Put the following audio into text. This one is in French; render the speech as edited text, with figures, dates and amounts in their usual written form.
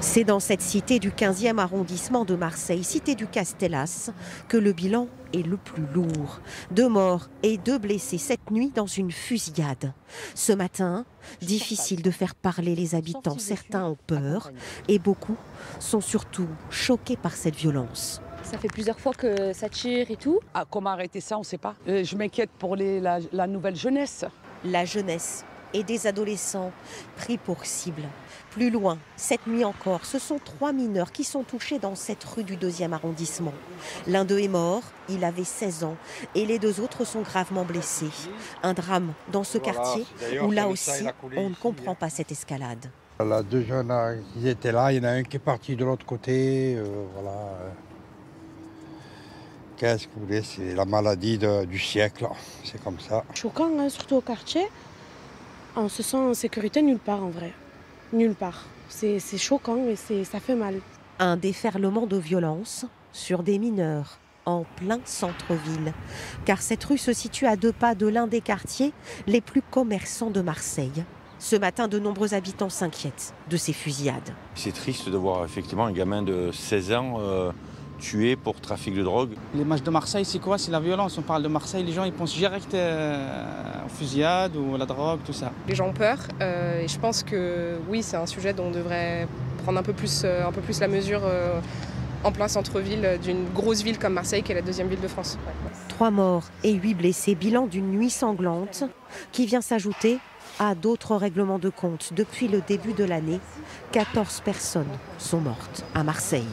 C'est dans cette cité du 15e arrondissement de Marseille, cité du Castellas, que le bilan est le plus lourd. 2 morts et 2 blessés cette nuit dans une fusillade. Ce matin, difficile de faire parler les habitants. Certains ont peur et beaucoup sont surtout choqués par cette violence. Ça fait plusieurs fois que ça tire et tout. Ah, comment arrêter ça, on ne sait pas. Je m'inquiète pour la nouvelle jeunesse. La jeunesse et des adolescents pris pour cible. Plus loin, cette nuit encore, ce sont 3 mineurs qui sont touchés dans cette rue du 2e arrondissement. L'un d'eux est mort, il avait 16 ans, et les 2 autres sont gravement blessés. Un drame dans ce quartier où là aussi, on ne comprend pas cette escalade. Là, 2 jeunes, ils étaient là, il y en a un qui est parti de l'autre côté, voilà. Qu'est-ce que vous voulez, c'est la maladie du siècle, c'est comme ça. Choquant, hein, surtout au quartier. On se sent en sécurité nulle part en vrai. Nulle part. C'est choquant et ça fait mal. Un déferlement de violence sur des mineurs en plein centre-ville. Car cette rue se situe à 2 pas de l'un des quartiers les plus commerçants de Marseille. Ce matin, de nombreux habitants s'inquiètent de ces fusillades. C'est triste de voir effectivement un gamin de 16 ans tué pour trafic de drogue. L'image de Marseille, c'est quoi? C'est la violence. On parle de Marseille, les gens ils pensent direct aux fusillades ou à la drogue, tout ça. Les gens ont peur et je pense que oui, c'est un sujet dont on devrait prendre un peu plus la mesure en plein centre-ville d'une grosse ville comme Marseille, qui est la 2e ville de France. 3 morts et 8 blessés, bilan d'une nuit sanglante qui vient s'ajouter à d'autres règlements de compte. Depuis le début de l'année, 14 personnes sont mortes à Marseille.